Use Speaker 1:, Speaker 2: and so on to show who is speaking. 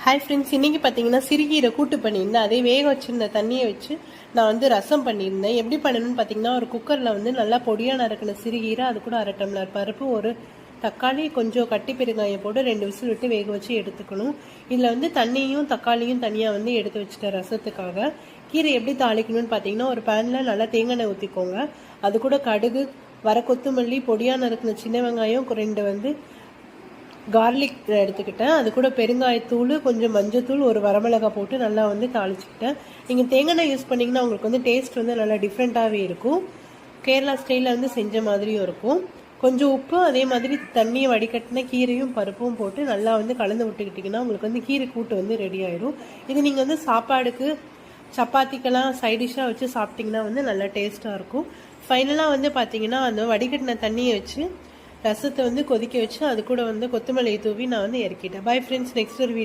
Speaker 1: Hi friends, இன்றைக்கி பார்த்தீங்கன்னா சிறுகீரை கூட்டு பண்ணியிருந்தேன். அதே வேக வச்சுருந்த தண்ணியை வச்சு நான் வந்து ரசம் பண்ணியிருந்தேன். எப்படி பண்ணணும்னு பார்த்தீங்கன்னா, ஒரு குக்கரில் வந்து நல்லா பொடியாக நறுக்கின சிறுகீரை, அது கூட 1/2 டம்ளர் பருப்பு, ஒரு தக்காளி, கொஞ்சம் கட்டி பெருங்காயம் போட்டு 2 விசில் விட்டு வேக வச்சு எடுத்துக்கணும். இதில் வந்து தண்ணியும் தக்காளியும் தனியாக வந்து எடுத்து வச்சுட்டேன் ரசத்துக்காக. கீரை எப்படி தாளிக்கணும்னு பார்த்தீங்கன்னா, ஒரு பேனில் நல்லா தேங்காய் எண்ணெய் ஊற்றிக்கோங்க. அது கூட கடுகு, வர கொத்தமல்லி, பொடியாக நறுக்கின சின்ன வெங்காயம், 2 வந்து கார்லிக் எடுத்துக்கிட்டேன். அது கூட பெருங்காயத்தூள், கொஞ்சம் மஞ்சத்தூள், ஒரு வரமிளகாய் போட்டு நல்லா வந்து தாளிச்சுக்கிட்டேன். நீங்கள் தேங்காய் யூஸ் பண்ணிங்கன்னா உங்களுக்கு வந்து டேஸ்ட் வந்து நல்லா டிஃப்ரெண்ட்டாகவே இருக்கும். கேரளா ஸ்டைலில் வந்து செஞ்ச மாதிரியும் இருக்கும். கொஞ்சம் உப்பு, அதே மாதிரி தண்ணியை வடிகட்டின கீரையும் பருப்பும் போட்டு நல்லா வந்து கலந்து விட்டுக்கிட்டிங்கன்னா உங்களுக்கு வந்து கீரை கூட்டு வந்து ரெடி ஆயிடும். இது நீங்கள் வந்து சாப்பாடுக்கு, சப்பாத்திக்கெல்லாம் சைடிஷ்ஷாக வச்சு சாப்பிட்டிங்கன்னா வந்து நல்லா டேஸ்ட்டாக இருக்கும். ஃபைனலாக வந்து பார்த்தீங்கன்னா, அந்த வடிகட்டின தண்ணியை வச்சு ரசத்தை வந்து கொதிக்க வச்சு அது கூட வந்து கொத்தமல்லி தூவி நான் வந்து இறக்கிட்டேன். பை ஃப்ரெண்ட்ஸ், நெக்ஸ்ட் ஒரு வீடியோ